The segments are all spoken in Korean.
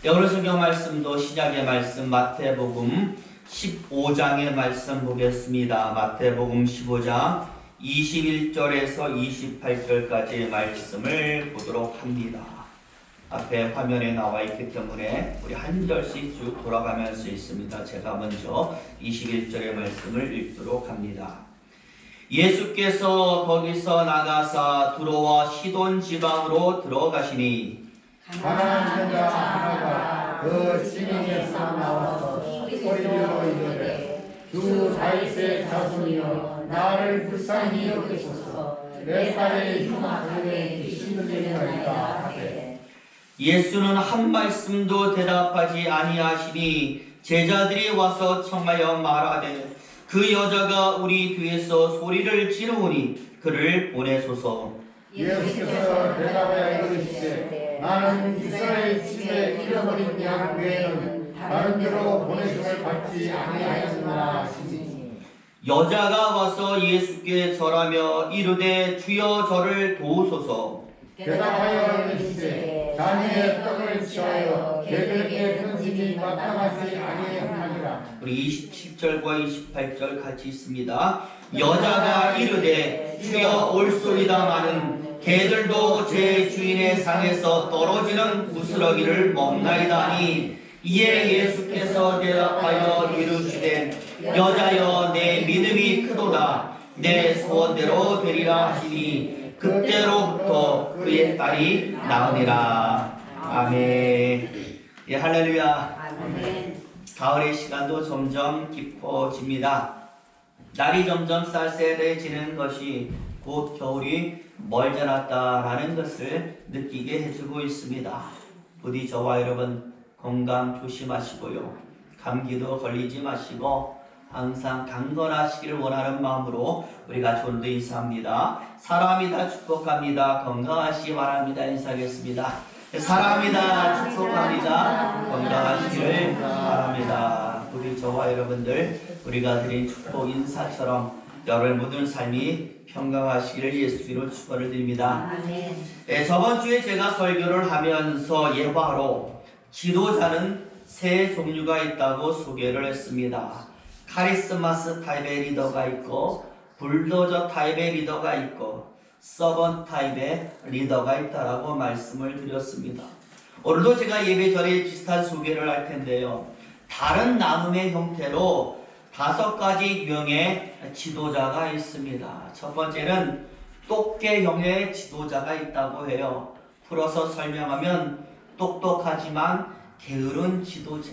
오늘 성경 말씀도 신약의 말씀 마태복음 15장의 말씀 보겠습니다. 마태복음 15장 21절에서 28절까지의 말씀을 보도록 합니다. 앞에 화면에 나와 있기 때문에 우리 한 절씩 쭉 돌아가면서 있습니다. 제가 먼저 21절의 말씀을 읽도록 합니다. 예수께서 거기서 나가사 두로와 시돈 지방으로 들어가시니 가난한 자 하나가 그 진영에서 나와서 소리로 이르되 주 다윗의 자손이여 나를 불쌍히 여기소서 내 딸의 흉악함에 귀신들리나이다 하되 예수는 한 말씀도 대답하지 아니하시니 제자들이 와서 청하여 말하되 그 여자가 우리 뒤에서 소리를 지르오니 그를 보내소서. 예수께서 대답하여 이르시되 나는 이스라엘 집에 잃어버린 양 외에는 다른 데로 보내심을 받지 아니하였느냐 하시니 여자가 와서 예수께 절하며 이르되 주여 저를 도우소서. 대답하여 이르시되 자네의 떡을 취하여 개들에게 던지니 마땅하지 아니하니라. 우리 27절과 28절 같이 있습니다. 여자가 이르되 주여 올소이다마는 개들도 제 주인의 상에서 떨어지는 부스러기를 먹나이다니. 이에 예수께서 대답하여 이르시되 여자여 내 믿음이 크도다 내 소원대로 되리라 하시니 그때로부터 그의 딸이 나으니라. 아멘. 예, 할렐루야. 아멘. 가을의 시간도 점점 깊어집니다. 날이 점점 쌀쌀해지는 것이 곧 겨울이 멀지 않았다라는 것을 느끼게 해주고 있습니다. 부디 저와 여러분 건강 조심하시고요. 감기도 걸리지 마시고 항상 강건하시기를 원하는 마음으로 우리 같이 오늘도 인사합니다. 사랑합니다. 축복합니다. 건강하시기 바랍니다. 인사하겠습니다. 사랑합니다. 축복합니다. 건강하시기를 바랍니다. 우리 저와 여러분들 우리가 드린 축복 인사처럼 여러분의 모든 삶이 평강하시기를 예수님으로 축원을 드립니다. 아멘. 저번 주에 제가 설교를 하면서 예화로 지도자는 세 종류가 있다고 소개를 했습니다. 카리스마스 타입의 리더가 있고 불도저 타입의 리더가 있고 서번 타입의 리더가 있다라고 말씀을 드렸습니다. 오늘도 제가 예배 전에 비슷한 소개를 할 텐데요. 다른 나눔의 형태로 5가지 유형의 지도자가 있습니다. 첫 번째는 똑개형의 지도자가 있다고 해요. 풀어서 설명하면 똑똑하지만 게으른 지도자.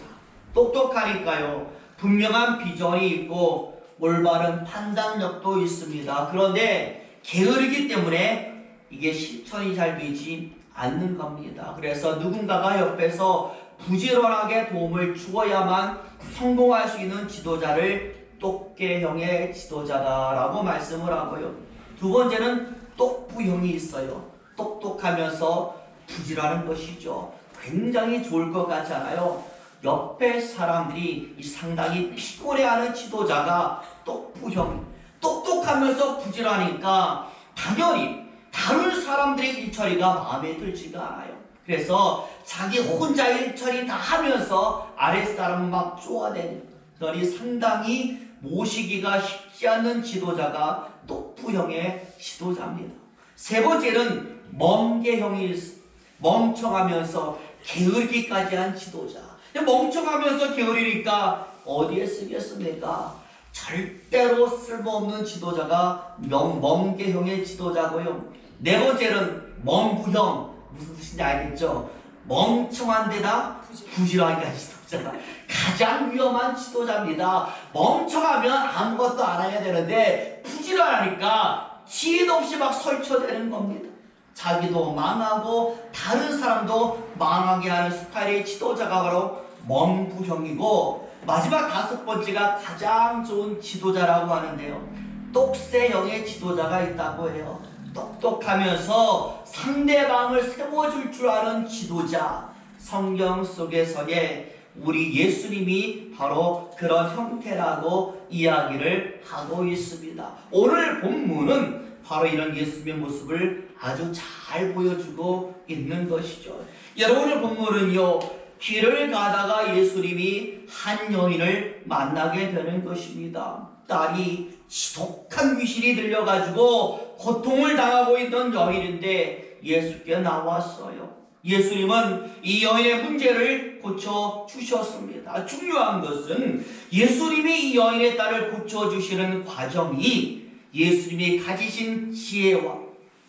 똑똑하니까요. 분명한 비전이 있고 올바른 판단력도 있습니다. 그런데 게으르기 때문에 이게 실천이 잘 되지 않는 겁니다. 그래서 누군가가 옆에서 부지런하게 도움을 주어야만 성공할 수 있는 지도자를 똑개형의 지도자다라고 말씀을 하고요. 두 번째는 똑부형이 있어요. 똑똑하면서 부지런한 것이죠. 굉장히 좋을 것 같잖아요. 옆에 사람들이 상당히 피곤해하는 지도자가 똑부형. 똑똑하면서 부지런하니까 당연히 다른 사람들의 일처리가 마음에 들지가 않아요. 그래서 자기 혼자 일처리 다 하면서 아랫사람 막 쪼아대니 상당히 모시기가 쉽지 않는 지도자가 똑부형의 지도자입니다. 세 번째는 멍게형이 있습니다. 멍청하면서 게으르기까지 한 지도자. 멍청하면서 게으르니까 어디에 쓰겠습니까? 절대로 쓸모없는 지도자가 멍게형의 지도자고요. 네 번째는 멍부형. 무슨 뜻인지 알겠죠? 멍청한 데다 부지런하게 한 지도자가 가장 위험한 지도자입니다. 멍청하면 아무것도 안 해야 되는데 부지런하니까 지혜도 없이 막 설쳐대는 겁니다. 자기도 망하고 다른 사람도 망하게 하는 스타일의 지도자가 바로 멍부형이고, 마지막 5번째가 가장 좋은 지도자라고 하는데요. 똑새형의 지도자가 있다고 해요. 똑똑하면서 상대방을 세워줄 줄 아는 지도자. 성경 속에서의 우리 예수님이 바로 그런 형태라고 이야기를 하고 있습니다. 오늘 본문은 바로 이런 예수님의 모습을 아주 잘 보여주고 있는 것이죠. 여러분의 본문은요, 길을 가다가 예수님이 한 여인을 만나게 되는 것입니다. 딸이 지독한 귀신이 들려가지고 고통을 당하고 있던 여인인데 예수께 나왔어요. 예수님은 이 여인의 문제를 고쳐주셨습니다. 중요한 것은 예수님이 이 여인의 딸을 고쳐주시는 과정이 예수님이 가지신 지혜와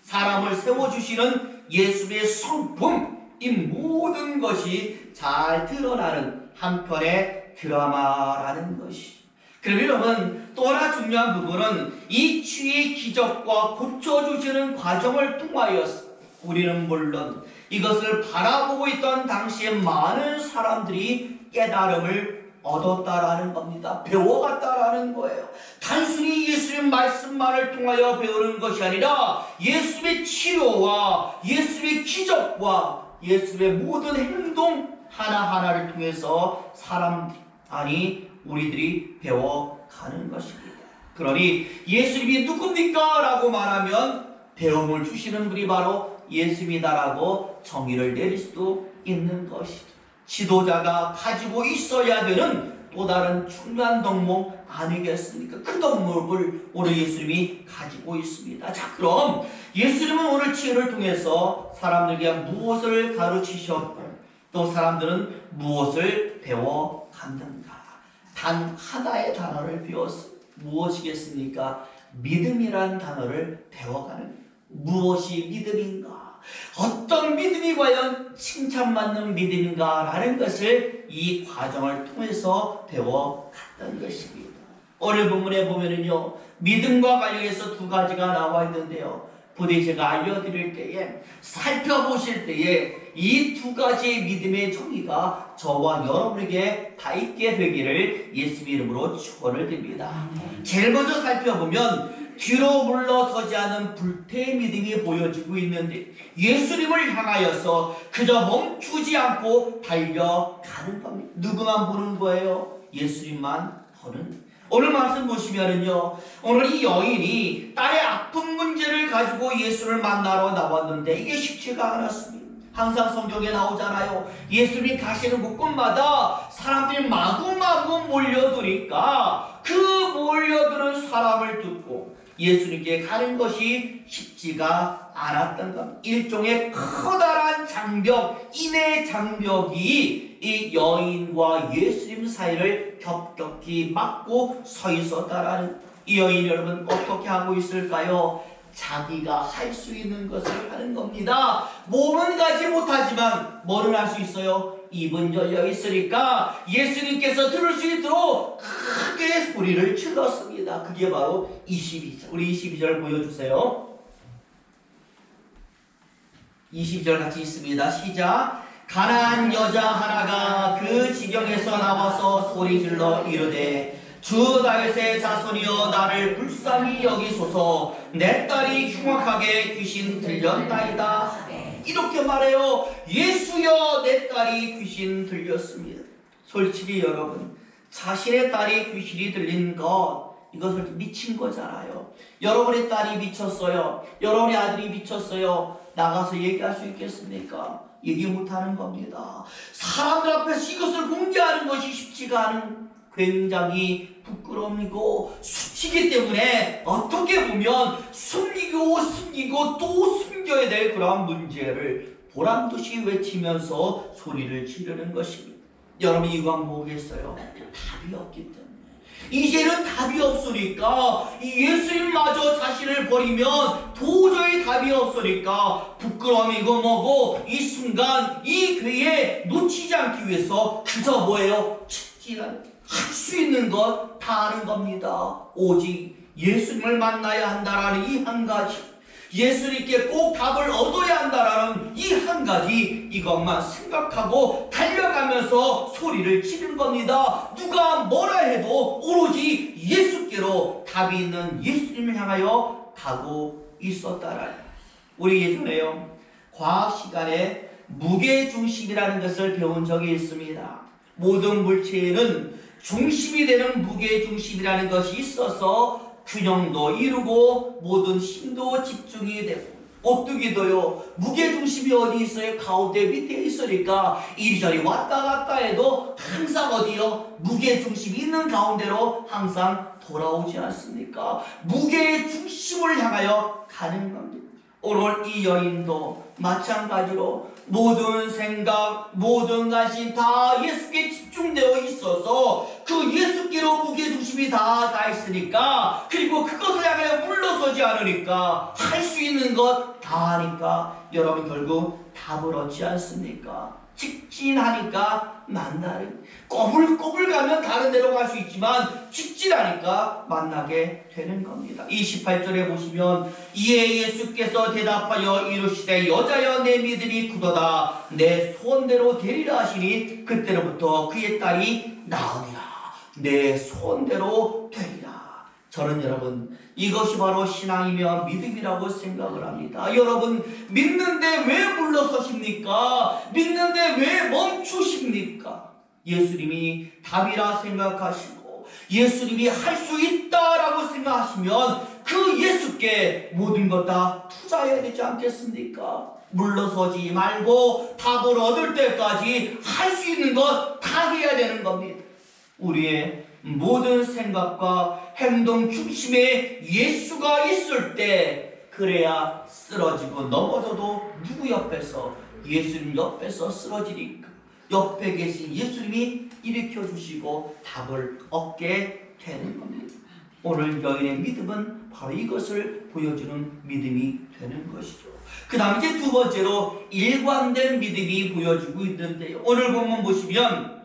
사람을 세워주시는 예수님의 성품, 이 모든 것이 잘 드러나는 한편의 드라마라는 것이죠. 그럼 여러분, 또 하나 중요한 부분은 이 치유의 기적과 고쳐주시는 과정을 통하여서 우리는 물론 이것을 바라보고 있던 당시에 많은 사람들이 깨달음을 얻었다라는 겁니다. 배워갔다라는 거예요. 단순히 예수님 말씀만을 통하여 배우는 것이 아니라 예수님의 치료와 예수님의 기적과 예수님의 모든 행동 하나하나를 통해서 사람들이, 아니 우리들이 배워가는 것입니다. 그러니 예수님이 누굽니까? 라고 말하면 배움을 주시는 분이 바로 예수님이다라고 정의를 내릴 수도 있는 것이죠. 지도자가 가지고 있어야 되는 또 다른 중요한 덕목 아니겠습니까? 그 덕목을 오늘 예수님이 가지고 있습니다. 자, 그럼 예수님은 오늘 치유를 통해서 사람들에게 무엇을 가르치셨고 또 사람들은 무엇을 배워갔는가? 단 하나의 단어를 배웠습니다. 무엇이겠습니까? 믿음이라는 단어를 배워가는, 무엇이 믿음인가? 어떤 믿음이 과연 칭찬받는 믿음인가? 라는 것을 이 과정을 통해서 배워갔던 것입니다. 오늘 본문에 보면은요, 믿음과 관련해서 두 가지가 나와 있는데요. 부디 제가 알려드릴 때에, 살펴보실 때에 이 두 가지의 믿음의 정의가 저와 여러분에게 다 있게 되기를 예수님의 이름으로 축원을 드립니다. 제일 먼저 살펴보면 뒤로 물러서지 않은 불태의 믿음이 보여지고 있는데 예수님을 향하여서 그저 멈추지 않고 달려가는 겁니다. 누구만 보는 거예요? 예수님만 보는. 오늘 말씀 보시면은요, 오늘 이 여인이 딸의 아픈 문제를 가지고 예수를 만나러 나왔는데 이게 쉽지가 않았습니다. 항상 성경에 나오잖아요. 예수님이 가시는 곳곳마다 사람들이 마구마구 몰려드니까 그 몰려드는 사람을 듣고 예수님께 가는 것이 쉽지가 않았던 것. 일종의 커다란 장벽, 인의 장벽이 이 여인과 예수님 사이를 겹겹이 막고 서 있었다라는. 이 여인 여러분 어떻게 하고 있을까요? 자기가 할 수 있는 것을 하는 겁니다. 몸은 가지 못하지만 뭐를 할 수 있어요? 입은 열려 있으니까 예수님께서 들을 수 있도록 크게 소리를 질렀습니다. 그게 바로 22절. 우리 22절 보여주세요. 22절 같이 있습니다. 시작. 가난한 여자 하나가 그 지경에서 나와서 소리질러 이르되 주 다윗의 자손이여 나를 불쌍히 여기소서 내 딸이 흉악하게 귀신 들렸나이다. 이렇게 말해요. 예수여 내 딸이 귀신 들렸습니다. 솔직히 여러분, 자신의 딸이 귀신이 들린 것, 이것을 미친 거잖아요. 여러분의 딸이 미쳤어요. 여러분의 아들이 미쳤어요. 나가서 얘기할 수 있겠습니까? 얘기 못하는 겁니다. 사람들 앞에서 이것을 공개하는 것이 쉽지가 않은, 굉장히 부끄러움이고 수치기 때문에 어떻게 보면 숨기고 또 숨겨야 될 그런 문제를 보란듯이 외치면서 소리를 지르는 것입니다. 여러분 이거 한번 보겠어요? 답이 없기 때문에. 이제는 답이 없으니까 예수님마저 자신을 버리면 도저히 답이 없으니까 부끄러움이고 뭐고 이 순간 이 기회에 놓치지 않기 위해서 그저 뭐예요? 할 수 있는 것 다 하는 겁니다. 오직 예수님을 만나야 한다라는 이 한 가지, 예수님께 꼭 답을 얻어야 한다라는 이 한 가지, 이것만 생각하고 달려가면서 소리를 지르는 겁니다. 누가 뭐라 해도 오로지 예수께로 답이 있는 예수님을 향하여 가고 있었다라는. 우리 예전에요, 과학 시간에 무게중심이라는 것을 배운 적이 있습니다. 모든 물체에는 중심이 되는 무게중심이라는 것이 있어서 균형도 이루고 모든 힘도 집중이 되고 오뚜기도요, 무게중심이 어디 있어요? 가운데 밑에 있으니까 이리저리 왔다 갔다 해도 항상 어디요? 무게중심이 있는 가운데로 항상 돌아오지 않습니까? 무게의 중심을 향하여 가는 겁니다. 오늘 이 여인도 마찬가지로 모든 생각, 모든 관심 다 예수께 집중되어 있어서 그 예수께로 무게중심이 다 가 있으니까, 그리고 그것을 향하여 물러서지 않으니까, 할 수 있는 것 다 하니까 여러분 결국 답을 얻지 않습니까? 직진하니까 만나는, 꼬불꼬불 가면 다른 데로 갈 수 있지만 직진하니까 만나게 되는 겁니다. 28절에 보시면 이에 예수께서 대답하여 이르시되 여자여 내 믿음이 굳어다 내 소원대로 되리라 하시니 그때로부터 그의 딸이 나으니라. 내 소원대로 되리라. 저는 여러분 이것이 바로 신앙이며 믿음이라고 생각을 합니다. 여러분 믿는데 왜 물러서십니까? 믿는데 왜 멈추십니까? 예수님이 답이라 생각하시고 예수님이 할 수 있다라고 생각하시면 그 예수께 모든 것 다 투자해야 되지 않겠습니까? 물러서지 말고 답을 얻을 때까지 할 수 있는 것 다 해야 되는 겁니다. 우리의 모든 생각과 행동 중심에 예수가 있을 때 그래야 쓰러지고 넘어져도 누구 옆에서, 예수님 옆에서 쓰러지니까 옆에 계신 예수님이 일으켜 주시고 답을 얻게 되는 겁니다. 오늘 여인의 믿음은 바로 이것을 보여주는 믿음이 되는 것이죠. 그 다음 이제 두 번째로 일관된 믿음이 보여지고 있는데요. 오늘 본문 보시면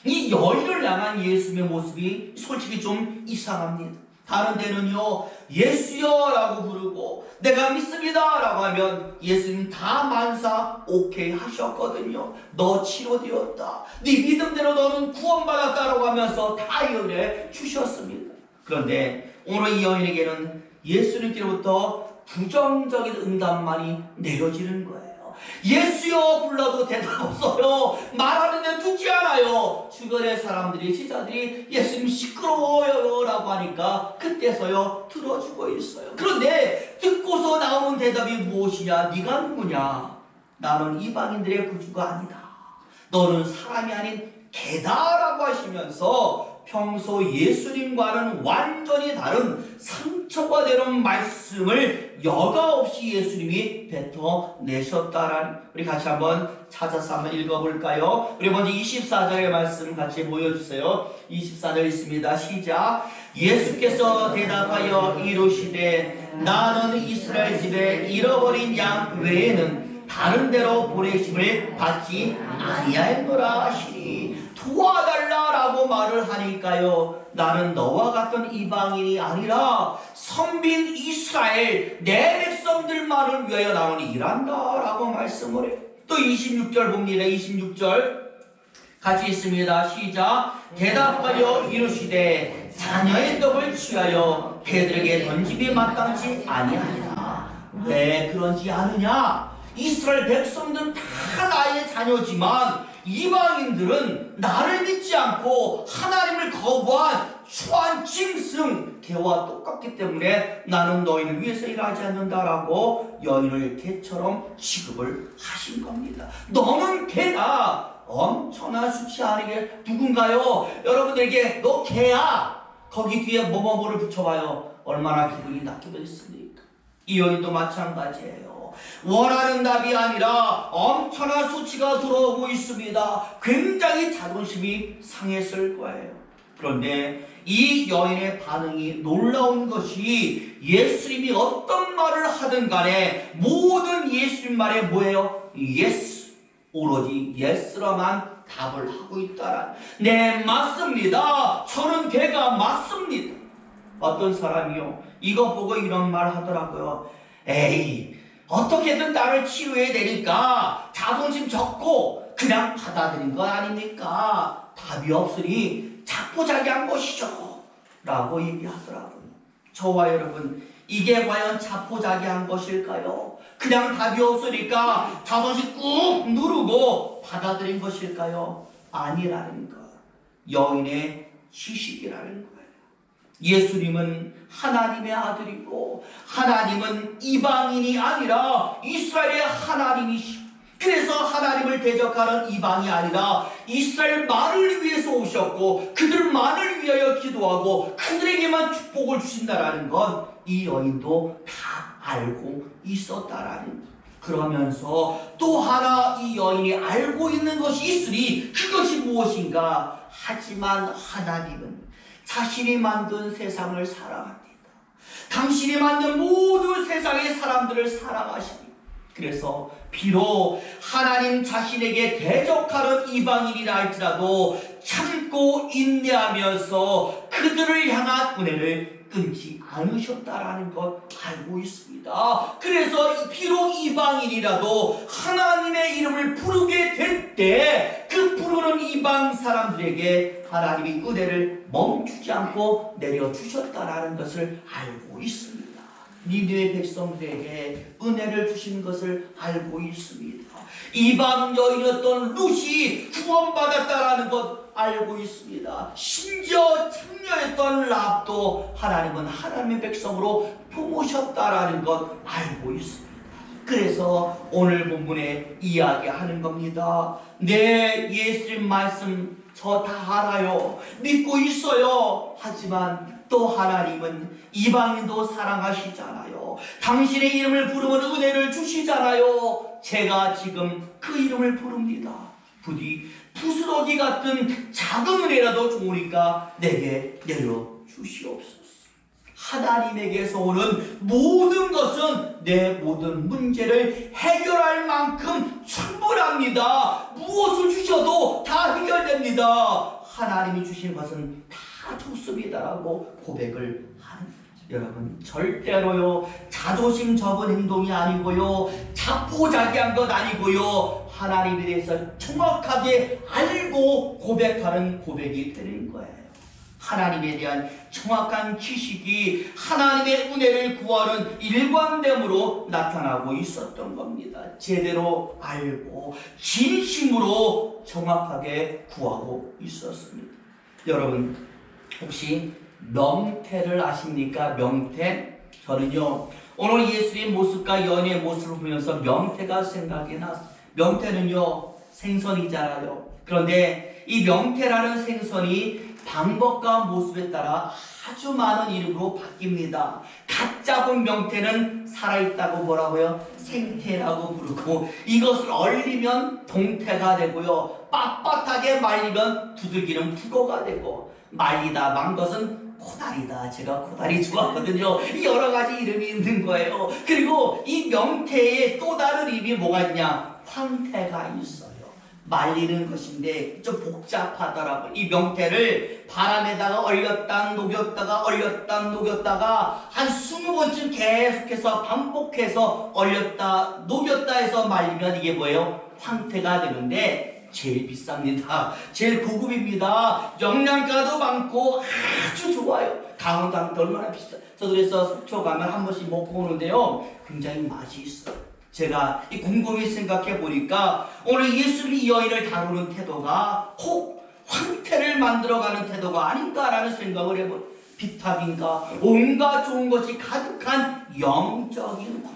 이 여인을 향한 예수님의 모습이 솔직히 좀 이상합니다. 다른 데는요, 예수여 라고 부르고 내가 믿습니다 라고 하면 예수님 다 만사 오케이 하셨거든요. 너 치료되었다, 네 믿음대로 너는 구원받았다라고 하면서 다 연해 주셨습니다. 그런데 오늘 이 여인에게는 예수님께로부터 부정적인 응답만이 내려지는 거예요. 예수여 불러도 대답 없어요. 말하는데 듣지 않아요. 주변의 사람들이, 지자들이 예수님 시끄러워요 라고 하니까 그때서야 들어주고 있어요. 그런데 듣고서 나오는 대답이 무엇이냐? 네가 누구냐? 나는 이방인들의 구주가 아니다. 너는 사람이 아닌 개다라고 하시면서 평소 예수님과는 완전히 다른 상처가 되는 말씀을 여과 없이 예수님이 뱉어내셨다라는, 우리 같이 한번 찾아서 한번 읽어볼까요? 우리 먼저 24절의 말씀 같이 보여주세요. 24절 있습니다. 시작. 예수께서 대답하여 이르시되 나는 이스라엘 집에 잃어버린 양 외에는 다른 데로 보내심을 받지 아니하였노라 하시니, 도와달라라고 말을 하니까요, 나는 너와 같은 이방인이 아니라 선빈 이스라엘 내 백성들만을 위하여 나는 일한다라고 말씀을 해요. 또 26절 봅니다. 26절 같이 있습니다. 시작. 대답하여 이르시되 자녀의 떡을 취하여 개들에게 던짐이 마땅치 아니하니라. 왜 그런지 아느냐? 이스라엘 백성들은 다 나의 자녀지만 이방인들은 나를 믿지 않고 하나님을 거부한 추한 짐승 개와 똑같기 때문에 나는 너희를 위해서 일하지 않는다라고 여인을 개처럼 취급을 하신 겁니다. 너는 개다. 엄청난 수치 아니게 누군가요? 여러분들에게 너 개야. 거기 뒤에 뭐뭐뭐를 붙여봐요. 얼마나 기분이 나쁘겠습니까? 이 여인도 마찬가지예요. 원하는 답이 아니라 엄청난 수치가 들어오고 있습니다. 굉장히 자존심이 상했을 거예요. 그런데 이 여인의 반응이 놀라운 것이 예수님이 어떤 말을 하든 간에 모든 예수님 말에 뭐예요? 예스. 오로지 예스로만 답을 하고 있다란. 네, 맞습니다. 저는 걔가 맞습니다. 어떤 사람이요, 이거 보고 이런 말 하더라고요. 에이, 어떻게든 나를 치료해야 되니까 자존심 적고 그냥 받아들인 거 아닙니까? 답이 없으니 자포자기한 것이죠 라고 얘기하더라고요. 저와 여러분, 이게 과연 자포자기한 것일까요? 그냥 답이 없으니까 자존심 꾹 누르고 받아들인 것일까요? 아니라는 것. 여인의 지식이라는 거예요. 예수님은 하나님의 아들이고 하나님은 이방인이 아니라 이스라엘의 하나님이시고, 그래서 하나님을 대적하는 이방이 아니라 이스라엘만을 위해서 오셨고 그들만을 위하여 기도하고 그들에게만 축복을 주신다라는 건 이 여인도 다 알고 있었다라는 것. 그러면서 또 하나 이 여인이 알고 있는 것이 있으니 그것이 무엇인가? 하지만 하나님은 자신이 만든 세상을 사랑합니다. 당신이 만든 모든 세상의 사람들을 사랑하십니다. 그래서 비록 하나님 자신에게 대적하는 이방인이라 할지라도 참고 인내하면서 그들을 향한 은혜를 끊지 않으셨다라는 것 알고 있습니다. 그래서 비록 이방인이라도 하나님의 이름을 부르게 될 때 그 부르는 이방 사람들에게 하나님이 은혜를 멈추지 않고 내려주셨다라는 것을 알고 있습니다. 니느웨 백성들에게 은혜를 주신 것을 알고 있습니다. 이방 여인이었던 룻이 구원받았다라는 것 알고 있습니다. 심지어 창녀였던 랍도 하나님은 하나님의 백성으로 품으셨다라는 것 알고 있습니다. 그래서 오늘 본문에 이야기하는 겁니다. 네, 예수님 말씀 저 다 알아요. 믿고 있어요. 하지만 또 하나님은 이방인도 사랑하시잖아요. 당신의 이름을 부르면 은혜를 주시잖아요. 제가 지금 그 이름을 부릅니다. 부디 부스러기 같은 작은 은혜라도 좋으니까 내게 내려주시옵소서. 하나님에게서 오는 모든 것은 내 모든 문제를 해결할 만큼 충분합니다. 무엇을 주셔도 다 해결됩니다. 하나님이 주신 것은 다 좋습니다라고 고백을 하는 거죠. 여러분, 절대로요 자존심 접은 행동이 아니고요 자포자기한 것 아니고요 하나님에 대해서 정확하게 알고 고백하는 고백이 되는 거예요. 하나님에 대한 정확한 지식이 하나님의 은혜를 구하는 일관됨으로 나타나고 있었던 겁니다. 제대로 알고 진심으로 정확하게 구하고 있었습니다. 여러분, 혹시 명태를 아십니까? 명태? 저는요 오늘 예수의 모습과 연의 모습을 보면서 명태가 생각이 났어요. 명태는요 생선이잖아요. 그런데 이 명태라는 생선이 방법과 모습에 따라 아주 많은 이름으로 바뀝니다. 갓 잡은 명태는 살아있다고 뭐라고요? 생태라고 부르고, 이것을 얼리면 동태가 되고요, 빳빳하게 말리면 두들기는 북어가 되고, 말리다 만 것은 코다리다. 제가 코다리 좋아하거든요. 여러 가지 이름이 있는 거예요. 그리고 이 명태의 또 다른 이름이 뭐가 있냐? 황태가 있어요. 말리는 것인데 좀 복잡하더라고요. 이 명태를 바람에다가 얼렸다 녹였다가 얼렸다 녹였다가 한 20번쯤 계속해서 반복해서 얼렸다 녹였다 해서 말리면 이게 뭐예요? 황태가 되는데 제일 비쌉니다. 제일 고급입니다. 영양가도 많고 아주 좋아요. 강원도 얼마나 비싸. 저 그래서 속초 가면 한 번씩 먹고 오는데요 굉장히 맛이 있어요. 제가 곰곰이 생각해 보니까 오늘 예수님이 여인을 다루는 태도가 혹 황태를 만들어가는 태도가 아닌가라는 생각을 해보니, 비타민과 온갖 좋은 것이 가득한 영적인 것.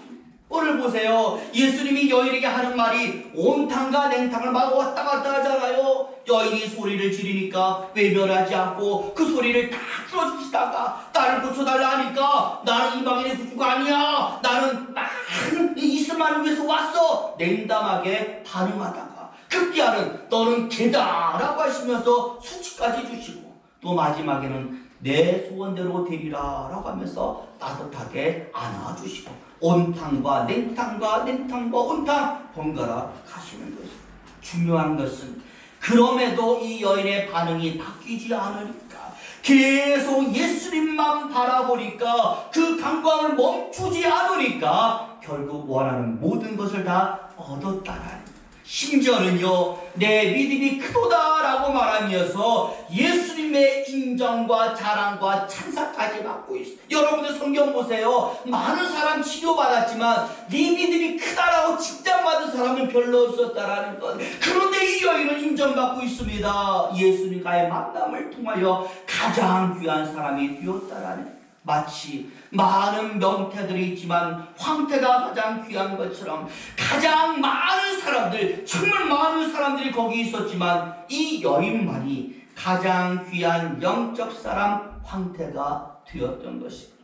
오늘 보세요. 예수님이 여인에게 하는 말이 온탕과 냉탕을 막 왔다 갔다 하잖아요. 여인이 소리를 지르니까 외면하지 않고 그 소리를 다 들어주시다가 나를 고쳐달라 하니까 나는 이방인의 구주가 아니야, 나는 많은 이스라엘을 위해서 왔어, 냉담하게 반응하다가 급기야는 너는 개다 라고 하시면서 수치까지 주시고, 또 마지막에는 내 소원대로 되리라 라고 하면서 따뜻하게 안아주시고, 온탕과 냉탕과 냉탕과 온탕 번갈아 가시는 것입니다. 중요한 것은 그럼에도 이 여인의 반응이 바뀌지 않으니까, 계속 예수님만 바라보니까, 그 감광을 멈추지 않으니까 결국 원하는 모든 것을 다 얻었다라는, 심지어는요 내 믿음이 크도다라고 말하면서 예수님의 인정과 자랑과 찬사까지 받고 있어요. 여러분들 성경 보세요. 많은 사람 치료받았지만 네 믿음이 크다라고 칭찬받은 사람은 별로 없었다라는 것. 그런데 이 여인은 인정받고 있습니다. 예수님과의 만남을 통하여 가장 귀한 사람이 되었다라는, 마치 많은 명태들이 있지만 황태가 가장 귀한 것처럼 가장 많은 사람들, 정말 많은 사람들이 거기 있었지만 이 여인만이 가장 귀한 영적 사람 황태가 되었던 것입니다.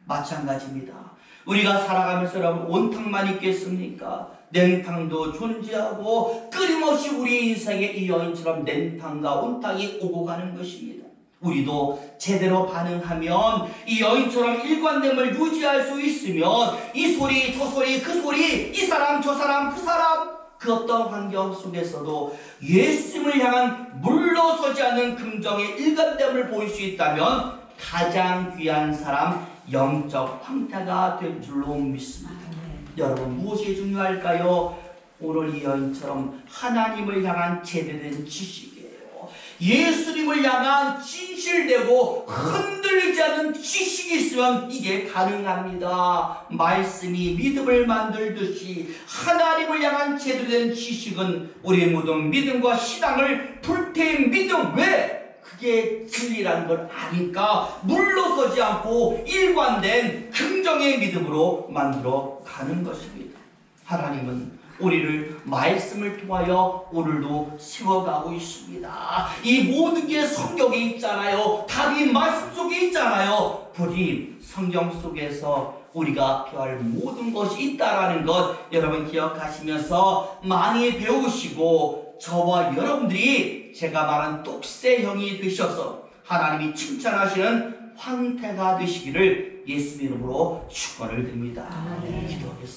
마찬가지입니다. 우리가 살아가면서 여러분 온탕만 있겠습니까? 냉탕도 존재하고 끊임없이 우리 인생에 이 여인처럼 냉탕과 온탕이 오고 가는 것입니다. 우리도 제대로 반응하면 이 여인처럼 일관됨을 유지할 수 있으면 이 소리 저 소리 그 소리, 이 사람 저 사람 그 사람, 그 어떤 환경 속에서도 예수님을 향한 물러서지 않는 긍정의 일관됨을 보일 수 있다면 가장 귀한 사람, 영적 황태가 될 줄로 믿습니다. 여러분, 무엇이 중요할까요? 오늘 이 여인처럼 하나님을 향한 제대된 지식이에요. 예수님을 향한 진실되고 흔들리지 않는 지식이 있으면 이게 가능합니다. 말씀이 믿음을 만들듯이 하나님을 향한 제대된 지식은 우리의 모든 믿음과 신앙을 불태운 믿음. 왜? 그게 진리라는 걸 아니까 물러서지 않고 일관된 긍정의 믿음으로 만들어 가는 것입니다. 하나님은 우리를 말씀을 통하여 오늘도 세워가고 있습니다. 이 모든 게 성경에 있잖아요. 답이 말씀 속에 있잖아요. 부디 성경 속에서 우리가 배울 모든 것이 있다라는 것 여러분 기억하시면서 많이 배우시고 저와 여러분들이 제가 말한 똑새형이 되셔서 하나님이 칭찬하시는 황태가 되시기를 예수 이름으로 축원을 드립니다. 기도하겠습니다.